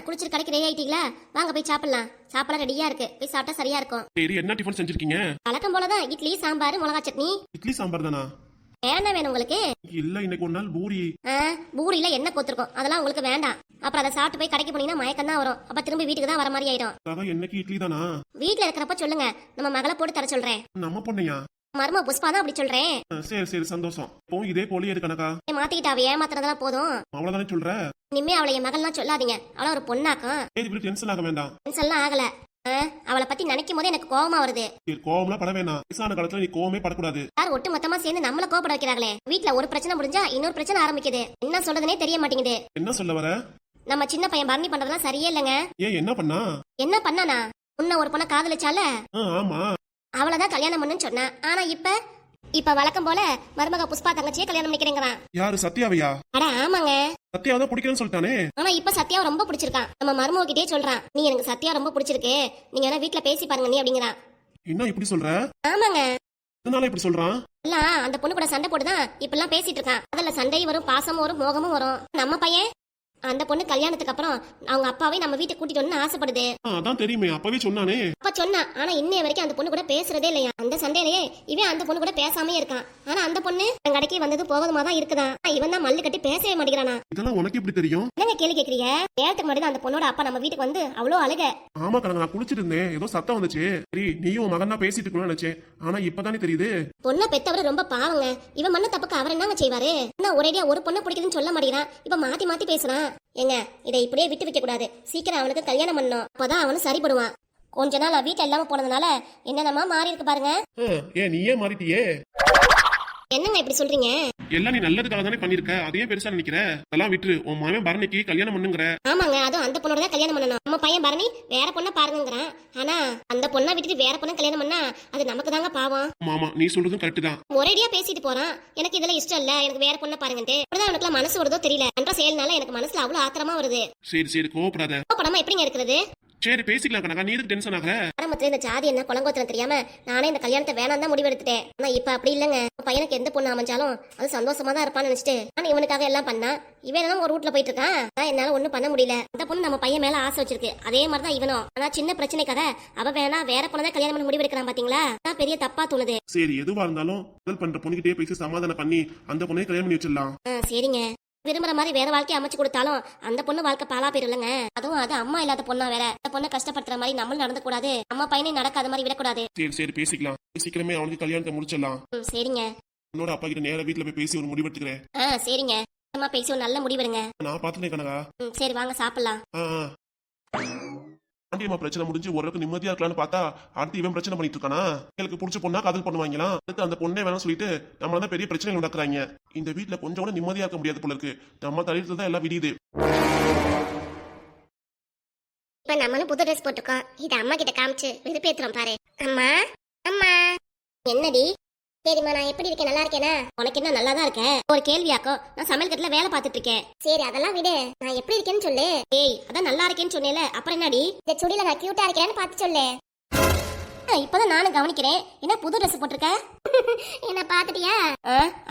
குளிச்சிட்டு கடைக்கு ரெடி ஆயிட்டீங்களா? வாங்க போய் சாப்பிடலாம். சாப்பிட ரெடியா இருக்கு, போய் சாப்பிட்டா சரியா இருக்கும். சரி, என்ன டிஃபன் செஞ்சிருக்கீங்க? வழக்கம் போலதான் இட்லி சாம்பார் மிளகா சட்னி. இட்லி சாம்பார் தானா? என்ன வேணும் உங்களுக்கு? இல்ல, இன்னைக்கு ஒரு நாள் பூரி. பூரியில என்ன கொத்திருக்கும், அதெல்லாம் உங்களுக்கு வேண்டாம். அப்புறம் அதை சாப்பிட்டு போய் கடைக்கு போனீங்கன்னா மயக்கம் தான் வரும். அப்ப திரும்பி வீட்டுக்கு தான் வர மாதிரி ஆயிடும். அதான் என்னைக்கு இட்லி தானா? வீட்டுல இருக்கிறப்ப சொல்லுங்க, நம்ம மகளை போட்டு தர சொல்றேன். நம்ம பொண்ணையா? மரும புஷ்பா தான் அப்படி சொல்றேன். சரி சரி, சந்தோஷம். இப்போ இதே போலயே இருக்கனக்கா. மாத்திக்கிட்டு அவ ஏமாத்துறதெல்லாம் போதும். அவ்வளவுதானே சொல்ற? இனிமே அவளை என் மகள்லாம் சொல்லாதீங்க. அவள ஒரு பொண்ணாக்கும். இப்படி டென்ஷன் ஆக வேண்டாம். டென்ஷன்லாம் ஆகல. அவளை பத்தி நினைக்கும் போதே எனக்கு கோவமா வருது. கோவம்லாம் பட வேணாம். வயசான காலத்துல நீ கோவமே படக்கூடாது. யார் ஒட்டு மொத்தமா சேர்ந்து நம்மள கோபப்பட வைக்கிறாங்களே. வீட்டுல ஒரு பிரச்சனை முடிஞ்சா இன்னொரு பிரச்சனை ஆரம்பிக்குது. என்ன சொல்றதுனே தெரிய மாட்டேங்குது. என்ன சொல்ல வர? நம்ம சின்ன பையன் பரணி பண்றதெல்லாம் சரியே இல்லங்க. ஏன், என்ன பண்ணா? என்ன பண்ணானா? உன்ன ஒரு பொண்ணை காதலிச்சால, ஆமா, அவளதான் கல்யாணம் பண்ணுன்னு சொன்னா. ஆனா இப்ப வழக்கம் போல மருமக புஷ்பா தங்கச்சியே கல்யாணம் பண்ணிக்கிறேங்கிறான். யாரு, சத்யாவையா? அட ஆமாங்க, சத்யாவை தான் பிடிக்கிறேன்னு சொல்லிட்டானே. ஆனா இப்ப சத்யாவை ரொம்ப பிடிச்சிருக்கான். நம்ம மருமக கிட்டே சொல்றான், நீ எனக்கு சத்யா ரொம்ப பிடிச்சிருக்கு, நீங்க வேணா வீட்டுல பேசி பாருங்க நீ அப்படிங்கிறான். என்ன இப்படி சொல்ற? ஆமாங்க. அதனால இப்படி சொல்றான்? எல்லாம் அந்த பொண்ணு கூட சண்டை போட்டுதான் இப்ப எல்லாம் பேசிட்டு இருக்கான். அதுல சண்டையும் வரும், பாசமும் வரும், மோகமும் வரும். நம்ம பையன் அந்த பொண்ணு கல்யாணத்துக்கு அப்புறம் அவங்க அப்பாவை நம்ம வீட்டுக்கு கூட்டிட்டு வந்து ஆசைப்படுது. அதான் தெரியுமே, அப்பவே சொன்னானே. அப்ப சொன்னா, ஆனா இன்னைய வரைக்கும் அந்த பொண்ணு கூட பேசுறதே இல்லையா. அந்த சண்டையிலேயே இவன் அந்த பொண்ணு கூட பேசாமே இருக்கான். ஆனா அந்த பொண்ணு தன் கடைக்கு வந்தது போவதுமா தான் இருக்குதான். இவன் தான் மல்லு கட்டி பேசவே மாட்டேங்கிறானா. இதெல்லாம் உனக்கு எப்படி தெரியும்? என்னங்க கேள்வி கேக்குறீங்க? நேரத்துக்கு முன்னாடி அந்த பொண்ணோட அப்பா நம்ம வீட்டுக்கு வந்து அவ்வளவு அழுக. ஆமா கணக்கு, நான் குளிச்சிட்டு இருந்தேன், ஏதோ சத்தம் வந்துச்சு. சரி, நீயும் உன் மகன் தான் பேசிட்டு இருக்கணும்னு நினைச்சேன். ஆனா இப்பதானே தெரியுது. பொண்ணை பெத்தவரு ரொம்ப பாவங்க. இவன் மண்ண தப்புக்கு அவர் என்னங்க செய்வாரு? ஒரேடியா ஒரு பொண்ணை பிடிக்குதுன்னு சொல்ல மாட்டேங்கிறான். இப்ப மாத்தி மாத்தி பேசுறான். ஏங்க, இதை இப்படியே விட்டு வைக்க கூடாது. சீக்கிரம் அவனுக்கு கல்யாணம் பண்ணணும். அப்பதான் அவனு சரிப்படுவான். கொஞ்ச நாள் வீட்டுல இல்லாம போனதுனால என்னென்னமா மாறி இருக்கு பாருங்க. ஏன் நீயே மாறிட்டியே? என்னங்க இப்படி சொல்றீங்க? எல்லாம் நீ நல்லதுக்காக தானே பண்ணிருக்க, அதையே பெருசா நினைக்கிற. அதெல்லாம் விட்டு உன் மகன் பரணிக்கு கல்யாணம் பண்ணுங்கிற. ஆமாங்க, அதுவும் அந்த பொண்ணோட தான் கல்யாணம் பண்ணணும். நம்ம பையன் பரணி வேற பொண்ணை பாருங்கிறான். ஆனா அந்த பொண்ணை விட்டுட்டு வேற பொண்ணை கல்யாணம் பண்ணா அது நமக்கு தாங்க பாவம். மாமா, நீ சொல்றதும் கரெக்ட் தான். ஒரேடியா பேசிட்டு போறான், எனக்கு இதெல்லாம் இஷ்டம் இல்ல, எனக்கு வேற பொண்ணை பாருங்கன்ட்டு. அப்படிதான் எனக்கு மனசு வருதோ தெரியல. பண்ற செயல்னால எனக்கு மனசுல அவ்வளவு ஆத்திரமா வருது. சரி சரி, கோவப்படாத. கோவப்படாம எப்படிங்க இருக்கிறது? சரி, பேசிக்கலாம் கணக்கா, நீ எதுக்கு டென்ஷன் ஆகுற? ஆரம்பத்துல இந்த ஜாதி என்ன குளங்கோத்திரம் தெரியாம நானே இந்த கல்யாணத்தை வேணாம் தான் முடிவெடுத்துட்டேன். ஆனா இப்ப அப்படி இல்லங்க. பையனுக்கு எந்த பொண்ணு அமைஞ்சாலும் அது சந்தோஷமா தான் இருப்பான்னு நினைச்சிட்டு நான் இவனுக்காக எல்லாம் பண்ணா. இவன் ஒரு ரூட்ல போயிட்டு இருக்கான். என்னால ஒண்ணும் பண்ண முடியல. அந்த பொண்ணு நம்ம பையன் மேல ஆசை வச்சிருக்கு, அதே மாதிரிதான் இவனும். ஆனா சின்ன பிரச்சனைக்காக அவ வேணா வேற பொண்ணதான் கல்யாணம் பண்ண முடிவெடுக்கிறான். பாத்தீங்களா, அதான் பெரிய தப்பா தோணுது. சரி, எதுவா இருந்தாலும் முதல் பண்ற பொண்ணுகிட்டே பேசி சமாதானம் பண்ணி அந்த பொண்ணை கல்யாணம் பண்ணி வச்சிடலாம். சரிங்க. விரும்புற மாதிரி வேற வாழ்க்கை அமைச்சு கொடுத்தாலும் அந்த பொண்ணு வாழ்க்கை பாலா போயிருலங்க. அதுவும் அது அம்மா இல்லாத பொண்ணா வேற. அந்த பொண்ணை கஷ்டப்படுத்துற மாதிரி நம்மளும் நடந்து கூடாது. அம்மா பையனை நடக்காத மாதிரி விடக்கூடாது. சரி சரி, பேசிக்கலாம். சீக்கிரமே அவனுக்கு கல்யாணத்தை முடிச்சிடலாம். சரிங்க. உன்னோட அப்பா கிட்ட நேரா வீட்டுல போய் பேசி ஒரு முடிவெடுத்துக்கிறேன். சரிங்க. அம்மா பேசி ஒரு நல்ல முடிவெடுங்க. நான் பாத்துட்டேன் கனகா. சரி, வாங்க சாப்பிடலாம். பாண்டியம்மா பிரச்சனை முடிஞ்சு ஓரளவுக்கு நிம்மதியா இருக்கலாம்னு பார்த்தா அடுத்து இவன் பிரச்சனை பண்ணிட்டு இருக்கானா. எனக்கு பிடிச்ச பொண்ணா காதல் பண்ணுவாங்களாம். அடுத்து அந்த பொண்ணே வேணாம் சொல்லிட்டு நம்மள தான் பெரிய பிரச்சனைகள் நடக்கிறாங்க. இந்த வீட்டுல கொஞ்சம் கூட நிம்மதியா இருக்க முடியாது போல இருக்கு. நம்ம தலையில தான் எல்லாம் விடியுது. இப்ப நம்மளும் புது ட்ரெஸ் போட்டுக்கோம். இது அம்மா கிட்ட காமிச்சு விருப்பேத்துறோம் பாரு. அம்மா அம்மா. என்னடி? சரிம்மா, நான் எப்படி இருக்கேன்? நல்லா இருக்கேனா? உனக்கு என்ன, நல்லா தான் இருக்கேன். ஒரு கேள்வியாக்கோ, நான் சமையல் கட்டுல வேலை பார்த்துட்டு இருக்கேன். சரி, அதெல்லாம் விடு. நான் எப்படி இருக்கேன்னு சொல்லு. ஏய், அதான் நல்லா இருக்கேன்னு சொன்னேல, அப்புறம் என்னடி? இந்த சுடியில நான் கியூட்டா இருக்கேன்னு பார்த்து சொல்லு. இப்பதான் நானும் கவனிக்கிறேன். என்ன புது ட்ரெஸ் போட்டிருக்க? என்ன பாத்துட்டியா?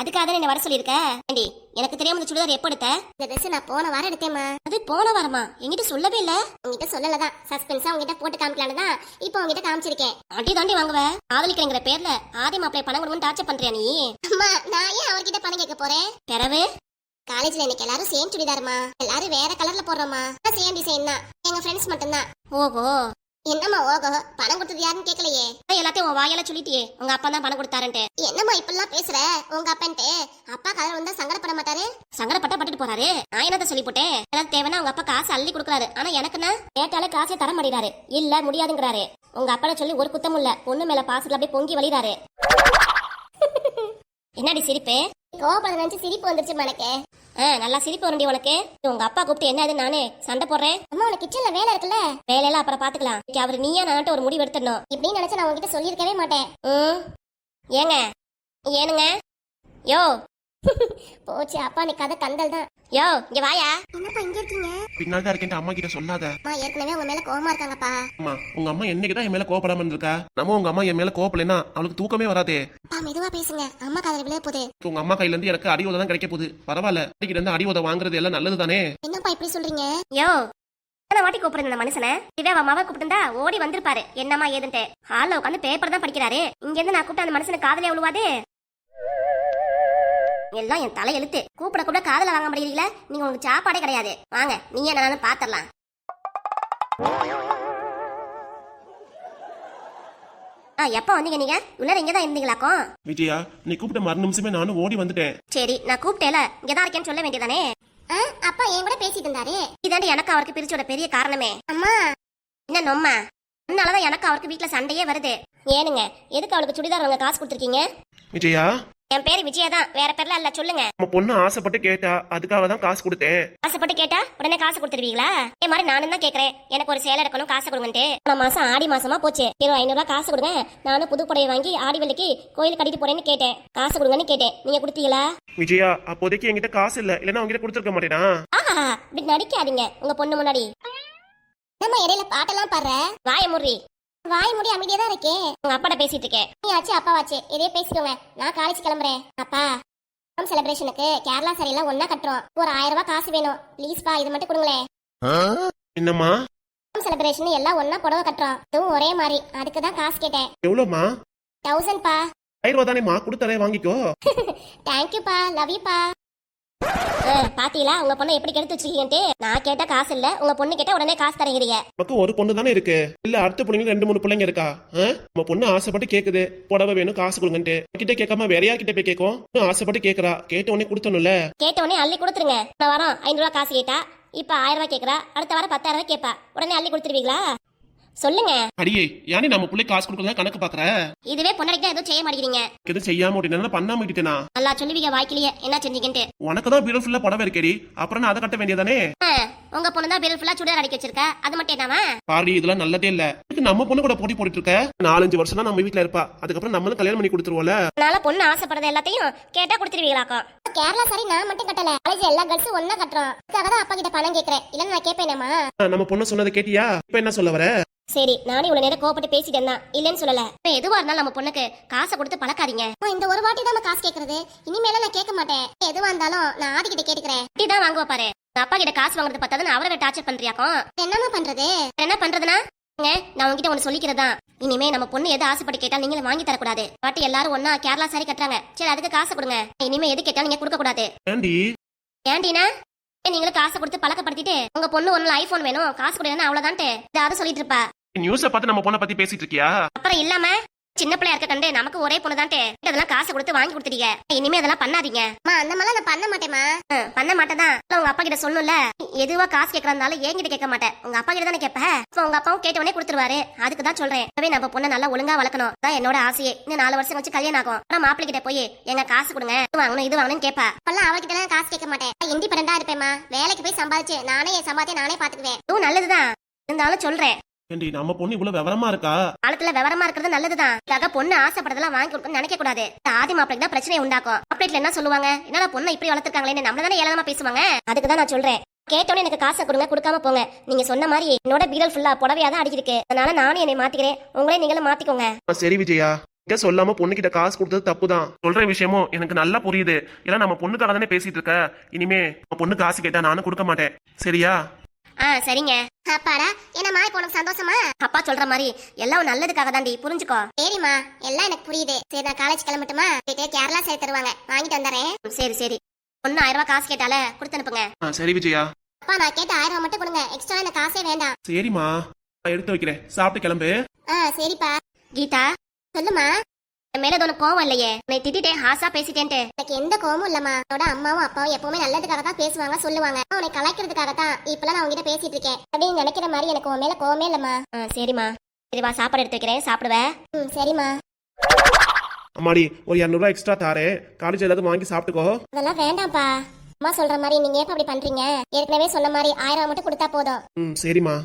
அதுக்காக தான் என்ன வர சொல்லிருக்க. ஏண்டி, எனக்கு தெரியாம இந்த சுடிதார் எப்ப எடுத்த? இந்த ட்ரெஸ் நான் போன வாரம் எடுத்தேம்மா. அது போன வாரமா? என்கிட்ட சொல்லவே இல்ல. உங்ககிட்ட சொல்லலதான், சஸ்பென்ஸா உங்ககிட்ட போட்டு காமிக்கலான்னு தான் இப்போ உங்ககிட்ட காமிச்சிருக்கேன். அடி தாண்டி வாங்குவ. காதலிக்கிறங்கிற பேர்ல ஆதி மாப்பிளை பணம் கொடுன்னு டார்ச்சர் பண்றியா நீ? அம்மா, நான் ஏன் அவர்கிட்ட பணம் கேட்க போறேன்? பிறவு காலேஜ்ல இன்னைக்கு எல்லாரும் சேம் சுடிதாருமா. எல்லாரும் வேற கலர்ல போடுறோமா. சேம் டிசைன் தான். எங்க ஃப்ரெண்ட்ஸ் மட்டும் தான். ஓஹோ. என்னம்மா ஓகோ, பணம் கொடுத்தது யாருன்னு கேட்கலையே. எல்லாத்தையும் உன் வாயால சொல்லிட்டியே உங்க அப்பா தான் பணம் கொடுத்தாருன்ட்டு. என்னம்மா இப்பெல்லாம் பேசுற? உங்க அப்பன்ட்டு அப்பா காதல் வந்தா சங்கடப்பட மாட்டாரு? சங்கடப்பட்டா பட்டுட்டு போறாரு. நான் என்னதான் சொல்லி போட்டேன்? ஏதாவது தேவைன்னா உங்க அப்பா காசு அள்ளி கொடுக்குறாரு. ஆனா எனக்குன்னா கேட்டாலே காசே தர மாட்டேறாரு. இல்ல முடியாதுங்கிறாரு. உங்க அப்பா சொல்லி ஒரு குத்தம் இல்ல, பொண்ணு மேல பாசத்துல அப்படியே பொங்கி வழிறாரு. என்னடி சிரிப்பு? கோபப்பட நினைச்சு சிரிப்பு வந்துருச்சு மனக்கு. நல்லா சிரிப்பு வருண்டி உனக்கு. உங்க அப்பா கூப்பிட்டு என்ன நானே சண்டை போடுறேன். அம்மா, உனக்கு கிச்சன்ல வேலை இருக்குல்ல, வேலையெல்லாம் அப்புறம் பாத்துக்கலாம். அவரு நீயா நான் ஒரு முடிவு எடுத்துடணும். இப்படின்னு நினைச்சா நான் உங்ககிட்ட சொல்லியிருக்கவே மாட்டேன். ஏங்க, ஏனுங்க? யோ போச்சு அப்பா, நீ கதை கந்தல் தான். யோ, இங்க வாயா. என்னப்பா இங்க இருக்கீங்க? பின்னாடி தான் இருக்கேன். அம்மா கிட்ட சொல்லாத. அம்மா ஏற்கனவே உங்க மேல கோவமா இருக்காங்கப்பா. அம்மா, உங்க அம்மா என்னைக்குதான் என் மேல கோவப்படாம இருக்கா? நம்ம உங்க அம்மா என் மேல கோவப்படலைன்னா அவளுக்கு தூக்கமே வராதே. அப்பா மெதுவா பேசுங்க, அம்மா காதல விழ போகுது. உங்க அம்மா கையில இருந்து எனக்கு அடி உதை தான் கிடைக்க போகுது. பரவாயில்ல, அடிக்கிட்ட இருந்து அடி உதை வாங்குறது எல்லாம் நல்லது தானே. என்னப்பா இப்படி சொல்றீங்க? யோ எத்தனை வாட்டி கூப்பிடுறது இந்த மனுஷனை. இதே அவன் மாவை கூப்பிட்டுருந்தா ஓடி வந்திருப்பாரு என்னமா ஏதுன்ட்டு. ஹால்ல உட்காந்து பேப்பர் தான் படிக்கிறாரு. இங்க இருந்து நான் கூப்பிட்டு அந்த மனுஷனுக்கு காதலே விழுவாது. எல்லாம் என் தலை எழுத்து. கூப்பிட கூட காதல வாங்க முடியல. நீங்க உங்களுக்கு சாப்பாடே கிடையாது. வாங்க நீ என்ன பாத்திரலாம். எப்ப வந்தீங்க நீங்க? உள்ளார இங்கதான் இருந்தீங்களாக்கும். விஜயா, நீ கூப்பிட்ட மறு நிமிஷமே நானும் ஓடி வந்துட்டேன். சரி, நான் கூப்பிட்டேல இங்கதான் இருக்கேன்னு சொல்ல வேண்டியதானே. அப்பா என் கூட பேசிட்டு இருந்தாரு. இதாண்டி எனக்கு அவருக்கு பிரிச்சோட பெரிய காரணமே. அம்மா என்ன நொம்மா? அதனாலதான் எனக்கு அவருக்கு வீட்டுல சண்டையே வருது. ஏனுங்க, எதுக்கு அவளுக்கு சுடிதார் வாங்க காசு கொடுத்துருக்கீங்க? விஜயா, என் பேரு விஜயா தான், வேற பேர்ல இல்ல. சொல்லுங்க. நம்ம பொண்ணு ஆசைப்பட்டு கேட்டா, அதுக்காக தான் காசு கொடுத்தேன். ஆசைப்பட்டு கேட்டா உடனே காசு கொடுத்துருவீங்களா? இதே மாதிரி நானும் தான் கேக்குறேன். எனக்கு ஒரு சேலை எடுக்கணும், காசு கொடுங்கன்ட்டு. போன மாசம் ஆடி மாசமா போச்சு. 500 காசு கொடுங்க, நானும் புது புடவை வாங்கி ஆடி வெள்ளிக்கு கோயில் கட்டிட்டு போறேன்னு கேட்டேன். காசு கொடுங்கன்னு கேட்டேன். நீங்க கொடுத்தீங்களா? விஜயா, அப்போதைக்கு என்கிட்ட காசு இல்ல, இல்லன்னா உங்ககிட்ட கொடுத்துருக்க மாட்டேனா? ஆஹா, இப்படி நடிக்காதீங்க உங்க பொண்ணு முன்னாடி. நம்ம இடையில பாட்டெல்லாம் பாடுற. வாய முறி. வாய் முடி அமைதியா தான் இருக்கேன். உங்க அப்பாட்ட பேசிட்டு இருக்கேன். நீ ஆச்சு அப்பாவாச்சு, இதே பேசிக்கோங்க. நான் காலேஜ் கிளம்புறேன். அப்பா, செலிப்ரேஷனுக்கு கேரளா சாரி எல்லாம் ஒன்னா கட்டுறோம். ஒரு 1000 ரூபாய் காசு வேணும். ப்ளீஸ்பா, இது மட்டும் கொடுங்களேன். என்னம்மா? செலிப்ரேஷன் எல்லாம் ஒன்னா புடவை கட்டுறோம். இதுவும் ஒரே மாதிரி. அதுக்கு தான் காசு கேட்டேன். எவ்வளவுமா? 1000 பா. 1000 ரூபாய் தானேமா, கொடுத்ததே வாங்கிக்கோ. தேங்க்யூ பா, லவ் யூ பா. பாத்தீங்களா உங்க பொண்ணை எப்படி கெடுத்து வச்சிருக்கீங்கன்ட்டு. நான் கேட்டா காசு இல்ல, உங்க பொண்ணு கேட்டா உடனே காசு தரீங்க. நமக்கு ஒரு பொண்ணு தானே இருக்கு, இல்ல அடுத்த பொண்ணுங்க 2-3 பிள்ளைங்க இருக்கா? நம்ம பொண்ணு ஆசைப்பட்டு கேக்குது, புடவை வேணும் காசு கொடுங்கன்ட்டு. கிட்ட கேட்காம வேற யார் கிட்ட போய் கேட்கும்? ஆசைப்பட்டு கேக்குறா, கேட்ட உடனே கொடுத்தணும்ல. கேட்ட உடனே அள்ளி கொடுத்துருங்க. நான் வரோம் 500 ரூபாய் காசு கேட்டா, இப்ப 1000 ரூபாய் கேக்குறா, அடுத்த வாரம் 10,000 ரூபாய் கேப்பா. உடனே அள்ளி கொடுத்துருவீங்களா? சொல்லுங்க. அடியே, யானே நம்ம பிள்ளை காசு கொடுக்கறதா கணக்கு பாக்குற? இதுவே பொண்ணடிக்கு எதுவும் செய்ய மாட்டேங்கிறீங்க. எதுவும் செய்யாம விட்டேனா பண்ணாம விட்டுட்டேனா? நல்லா சொல்லுவீங்க வாய்க்கிலேயே என்ன செஞ்சீங்கன்ட்டு. உனக்கு தான் பீரோ ஃபுல்லா புடவை இருக்கேடி, அப்புறம் நான் அதை கட்ட வேண்டியதானே? உங்க பொண்ணு தான் பீரோ ஃபுல்லா சுடிதார் அடிக்க வச்சிருக்கா, அது மட்டும் என்னவா? பாடி, இதெல்லாம் நல்லதே இல்ல. நம்ம பொண்ணு கூட போட்டி போட்டுட்டு இருக்க. 4-5 வருஷம் தான் நம்ம வீட்ல இருப்பா, அதுக்கப்புறம் நம்மளும் கல்யாணம் பண்ணி கொடுத்துருவோம்ல. அதனால பொண்ணு ஆசைப்படுறது எல்லாத்தையும் கேட்டா கொடுத்துருவீங்களாக்கா? கேரளா சாரி நான் மட்டும் கட்டல, காலேஜ் எல்லா கேர்ள்ஸும் ஒண்ணா கட்டுறோம். அதுக்காக தான் அப்பா கிட்ட பணம் கேக்குறேன். இல்லன்னா நான் கேப்பேனேமா? நம்ம பொண்ணு சொன்னதை கேட்டியா? இப்ப என்ன சொல்ல வர? சரி, நானே இவ்வளவு நேரம் கோபப்பட்டு பேசிட்டேன் தான், இல்லன்னு சொல்லல. எதுவா இருந்தாலும் நம்ம பொண்ணுக்கு காசை கொடுத்து பழக்காதீங்க. இந்த ஒரு வாட்டி தான் காசு கேக்குறது, இனிமேல நான் கேட்க மாட்டேன். எதுவா இருந்தாலும் நான் ஆதி கிட்ட கேட்டுக்கிறேன். இப்படிதான் வாங்குவா பாரு. அப்பா கிட்ட காசு வாங்குறது பார்த்தாதான் அவரை டார்ச்சர் பண்றியாக்கும். என்னமா பண்றது? என்ன பண்றதுனா நான் உங்ககிட்ட ஒண்ணு சொல்லிக்கிறதா, இனிமே நம்ம பொண்ணு எது ஆசைப்பட்டு கேட்டா நீங்க வாங்கி தரக்கூடாது. பாட்டி எல்லாரும் ஒன்னா கேரளா சாரி கட்டுறாங்க, சரி அதுக்கு காசு கொடுங்க. இனிமே எது கேட்டாலும் நீங்க கொடுக்க கூடாது. ஏண்டினா நீங்களும் காசை கொடுத்து பழக்கப்படுத்திட்டு உங்க பொண்ணு ஒண்ணு ஐபோன் வேணும் காசு கொடுங்க அவ்வளவுதான்ட்டு ஏதாவது சொல்லிட்டு இருப்பா. நியூஸ பார்த்து நம்ம பொண்ணை பத்தி பேசிட்டு இருக்கியா? அப்புறம் இல்லாம சின்ன பிள்ளையா இருக்க கண்டு நமக்கு ஒரே பொண்ணு தான்ட்டு இதெல்லாம் காசு கொடுத்து வாங்கி கொடுத்துட்டீங்க. இனிமே அதெல்லாம் பண்ணாதீங்க. அந்த மாதிரி நான் பண்ண மாட்டேமா. பண்ண மாட்டேதான். உங்க அப்பா கிட்ட சொல்லணும்ல, எதுவா காசு கேட்கறதாலும் என்கிட்ட கேட்க மாட்டேன், உங்க அப்பா கிட்ட தானே கேட்ப. உங்க அப்பாவும் கேட்ட உடனே கொடுத்துருவாரு. அதுக்கு தான் சொல்றேன், நம்ம பொண்ணை நல்லா ஒழுங்கா வளர்க்கணும். தான் என்னோட ஆசையே. இன்னும் 4 வருஷம் வச்சு கல்யாணம் ஆகும். ஆனா மாப்பிள்ளை கிட்ட போய் எங்க காசு கொடுங்க, இது வாங்கணும் இது வாங்கணும்னு கேட்பா. அப்பெல்லாம் அவகிட்ட எல்லாம் காசு கேட்க மாட்டேன். இண்டிபெண்டா இருப்பேமா. வேலைக்கு போய் சம்பாதிச்சு நானே என் சம்பாத்தியம் நானே பாத்துக்குவேன். இதுவும் நல்லதுதான், இருந்தாலும் சொல்றேன். நம்ம பொண்ணு இவ்வளவு விவரமா இருக்கா. காலத்துல விவரமா இருக்கிறது நல்லதுதான். இதுக்காக பொண்ணு ஆசைப்படுறதெல்லாம் வாங்கி கொடுக்கணும்னு நினைக்க கூடாது. ஆதி மாப்பிளைக்கு தான் பிரச்சனை உண்டாக்கும். மாப்பிளைல என்ன சொல்லுவாங்க, என்னடா பொண்ணு இப்படி வளர்த்துருக்காங்களே, நம்மள தானே ஏளனமா பேசுவாங்க. அதுக்கு தான் நான் சொல்றேன், கேட்டோன்னு எனக்கு காசை கொடுங்க, கொடுக்காம போங்க. நீங்க சொன்ன மாதிரி என்னோட பீரல் ஃபுல்லா புடவையா தான் அடிக்கிருக்கு. அதனால நானும் என்னை மாத்திக்கிறேன், உங்களே நீங்களும் மாத்திக்கோங்க. சரி விஜயா, சொல்லாம பொண்ணு கிட்ட காசு கொடுத்தது தப்புதான். சொல்ற விஷயமும் எனக்கு நல்லா புரியுது. ஏன்னா நம்ம பொண்ணுக்காக தானே பேசிட்டு இருக்க. இனிமே பொண்ணு காசு கேட்டா நானும் கொடுக்க மாட்டேன், சரியா? சரிங்க. அப்பாடா, என்னம்மா இப்போ உனக்கு சந்தோஷமா? அப்பா சொல்ற மாதிரி எல்லாம் நல்லதுக்காக தாண்டி, புரிஞ்சுக்கோ. சரிம்மா, எல்லாம் எனக்கு புரியுது. சரி நான் காலேஜ் கிளம்பட்டுமா? போயிட்டு கேரளா சாரி தருவாங்க, வாங்கிட்டு வந்துடுறேன். சரி சரி. பொண்ணு 1000 ரூபாய் காசு கேட்டால கொடுத்து அனுப்புங்க. சரி விஜயா. அப்பா நான் கேட்ட 1000 ரூபாய் மட்டும் கொடுங்க, எக்ஸ்ட்ரா எனக்கு காசே வேண்டாம். சரிம்மா, எடுத்து வைக்கிறேன், சாப்பிட்டு கிளம்பு. சரிப்பா. கீதா சொல்லுமா. மேல உனக்கு கோவம் இல்லையே? நான் திட்டிட்டேன், ஹாசா பேசிட்டேன்ட்டு. எனக்கு எந்த கோவமும் இல்லம்மா. என்னோட அம்மாவும் அப்பாவும் எப்பவுமே நல்லதுக்காக தான் பேசுவாங்க சொல்லுவாங்க. உன்னை கலாய்க்கிறதுக்காக தான் இப்பெல்லாம் நான் உங்ககிட்ட பேசிட்டு இருக்கேன் அப்படின்னு நினைக்கிற மாதிரி எனக்கு உன் மேல கோவமே இல்லம்மா. சரிம்மா, சரி வா சாப்பாடு எடுத்து வைக்கிறேன், சாப்பிடுவேன். சரிம்மா. அம்மாடி, ஒரு 200 ரூபாய் எக்ஸ்ட்ரா தாரேன், காலேஜ் ஏதாவது வாங்கி சாப்பிட்டுக்கோ. அதெல்லாம் வேண்டாம்ப்பா. அம்மா சொல்ற மாதிரி நீங்க ஏன் அப்படி பண்றீங்க? ஏற்கனவே சொன்ன மாதிரி 1000 ரூபாய் மட்டும் கொடுத்தா போதும். சரிம்மா.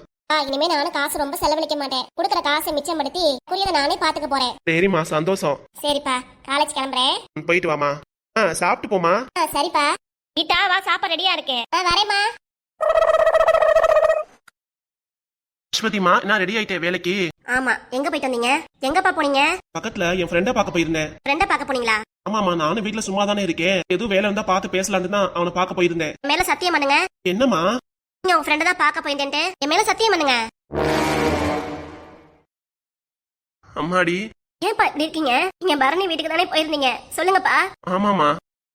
இனிமே நானும் காசு ரொம்ப செலவழிக்க மாட்டேன். குடுக்கற காசை மிச்சப்படுத்தி புரியத நானே பாத்துக்க போறேன். சரிம்மா, சந்தோஷம். சரிப்பா, காலேஜ் கிளம்புறேன். போயிட்டு வாமா. சாப்பிட்டு போமா. சரிப்பா. கீதா வா, சாப்பாடு ரெடியா இருக்கு. வரேம்மா. அஸ்வதிமா, நான் ரெடி ஆயிட்டேன் வேலைக்கு. ஆமா, எங்க போயிட்டு வந்தீங்க? எங்கப்பா போனீங்க? பக்கத்துல என் ஃப்ரெண்ட பாக்க போயிருந்தேன். ஃப்ரெண்ட பாக்க போனீங்களா? ஆமாமா, நானும் வீட்ல சும்மா தானே இருக்கேன். எதுவும் வேலை இருந்தா பாத்து பேசலாம்னு தான் அவனை பாக்க போயிருந்தேன். மேல சத்தியம் பண்ணுங்க. என்னம்மா? நீங்க உங்க ஃப்ரெண்ட தான் பார்க்க போயிருந்தேன்ட்டு என் மேல சத்தியம் பண்ணுங்க. அம்மாடி. ஏன்பா இப்படி இருக்கீங்க? நீங்க பரணி வீட்டுக்கு தானே போயிருந்தீங்க, சொல்லுங்கப்பா. ஆமாமா.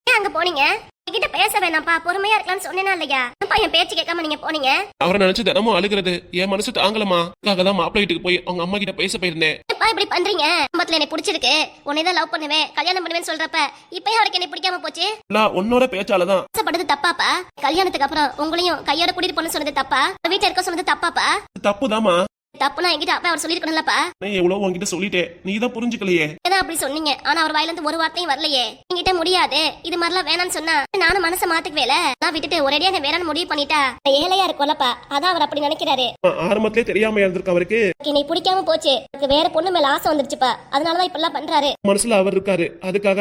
ஏன் அங்க போனீங்க? என்கிட்ட பேச வேணாம்ப்பா, பொறுமையா இருக்கலாம்னு சொன்னேனா இல்லையா? ஏன்பா என் பேச்சு கேட்காம நீங்க போனீங்க? அவரை நினைச்சு தினமும் அழுகிறது என் மனசு தாங்கலமா. அதுக்காக தான் மாப்பிள்ளை வீட்டுக்கு போய் அவங்க அம்மா கிட்ட பேச போயிருந்தேன். ஏன்பா இப்படி பண்றீங்க? குடும்பத்துல எனக்கு பிடிச்சிருக்கு, உன்னைதான் லவ் பண்ணுவேன், கல்யாணம் பண்ணுவேன்னு சொல்றப்ப இப்பயும் அவருக்கு என்ன பிடிக்காம போச்சு? நான் உன்னோட பேச்சாலதான். ஆசைப்பட்டது தப்பாப்பா? கல்யாணத்துக்கு அப்புறம் உங்களையும் கையோட கூட்டிட்டு போன சொன்னது தப்பா? வீட்டுல இருக்க சொன்னது தப்பாப்பா? தப்புதாமா. தப்புனா என்கிட்ட அப்ப அவர் சொல்லிருக்கணும்லப்பா. நான் எவ்வளவு உன்கிட்ட சொல்லிட்டேன், நீ தான் புரிஞ்சுக்கலையே. ஏதா அப்படி சொன்னீங்க, ஆனா அவர் வாயில இருந்து ஒரு வார்த்தையும் வரலையே. என்கிட்ட முடியாது, இது மாதிரிலாம் வேணாம்னு சொன்னா நானும் மனசை மாத்துக்குவேல. நான் விட்டுட்டு ஒரேடியா என்ன வேணாம்னு முடிவு பண்ணிட்டா ஏழையா இருக்கும்லப்பா, அதான் அவர் அப்படி நினைக்கிறாரு. ஆரம்பத்திலே தெரியாம இருந்திருக்கு அவருக்கு. நீ பிடிக்காம போச்சு, எனக்கு வேற பொண்ணு மேல ஆசை வந்துருச்சுப்பா, அதனாலதான் இப்ப எல்லாம் பண்றாரு. மனசுல அவர் இருக்காரு, அதுக்காக.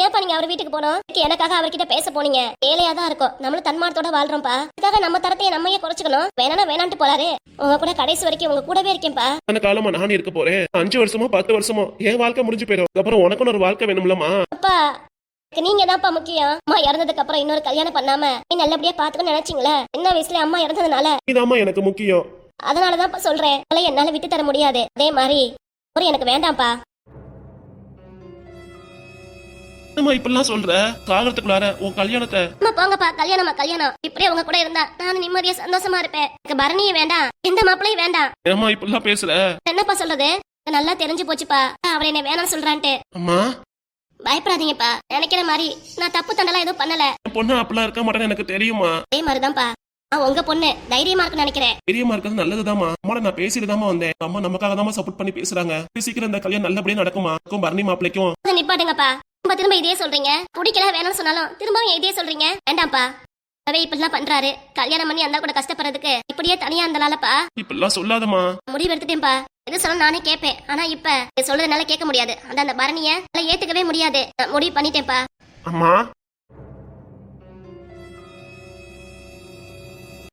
ஏப்பா நீங்க அவர் வீட்டுக்கு போனோம்? எனக்காக அவர்கிட்ட பேச போனீங்க? ஏழையா தான் இருக்கும், நம்மளும் தன்மானத்தோட வாழ்றோம்ப்பா. அதுக்காக நம்ம தரத்தையே நம்மையே குறைச்சுக்கணும். வேணானா வேணான்ட்டு போறாரு. உங்க கூட கடைசி வரைக்கும் உங்க கூடவே இருக்கேன்ப்பா. அந்த காலமா நான் இருக்க போறேன். 5 வருஷமோ 10 வருஷமோ என் வாழ்க்கை முடிஞ்சு போயிடும். அப்புறம் உனக்கு ஒரு வாழ்க்கை வேணும்லமா. அப்பா நீங்க தான்ப்பா முக்கியம். அம்மா இறந்ததுக்கு அப்புறம் இன்னொரு கல்யாணம் பண்ணாம நீ நல்லபடியா பாத்துக்கன்னு நினைச்சீங்களா? சின்ன வயசுல அம்மா இறந்ததுனால இதாம்மா எனக்கு முக்கியம். அதனாலதான்ப்பா சொல்றேன், என்னால விட்டு தர முடியாது. அதே மாதிரி ஒரு எனக்கு வேண்டாம்ப்பா. நம்ம இப்பெல்லாம் சொல்ற சாகரத்துக்குள்ளார உன் கல்யாணத்தை. அம்மா போங்கப்பா, கல்யாணமா கல்யாணம். இப்படியே உங்க கூட இருந்தா நானும் நிம்மதியா சந்தோஷமா இருப்பேன். எனக்கு பரணியும் வேண்டாம், எந்த மாப்பிளையும் வேண்டாம். ஏமா இப்பெல்லாம் பேசுற? என்னப்பா சொல்றது? நல்லா தெரிஞ்சு போச்சுப்பா அவர் என்ன வேணாம் சொல்றான்ட்டு. அம்மா பயப்படாதீங்கப்பா, நினைக்கிற மாதிரி நான் தப்பு தண்டெல்லாம் எதுவும் பண்ணல. என் பொண்ணு அப்பெல்லாம் இருக்க மாட்டேன்னு எனக்கு தெரியுமா. அதே மாதிரிதான்ப்பா உங்க பொண்ணு தைரியமா இருக்குன்னு நினைக்கிறேன். தைரியமா இருக்கிறது நல்லதுதாமா. அம்மா நான் பேசிட்டுதாமா வந்தேன். அம்மா நமக்காக தான் சப்போர்ட் பண்ணி பேசுறாங்க. சீக்கிரம் இந்த கல்யாணம் நல்லபடியா நடக்குமா? பரணி மாப்பிளைக்கும். நிப்பாட்டுங்கப்பா, திரும்ப இதே சொல்றீங்க. பிடிக்கல வேணும்னு சொன்னாலும் திரும்பவும் இதே சொல்றீங்க. வேண்டாம்ப்பா, இப்படிலாம் பண்றாரு. கல்யாணம் பண்ணி அந்த கூட கஷ்டப்படுறதுக்கு இப்படியே தனியா இருந்தனாலப்பா. இப்பெல்லாம் சொல்லாதமா. முடிவு எடுத்துட்டேன்ப்பா. எது சொல்ல நானே கேட்பேன், ஆனா இப்ப சொல்றதுனால கேட்க முடியாது. அந்த பரணிய ஏத்துக்கவே முடியாது. முடிவு பண்ணிட்டேன்ப்பா. அம்மா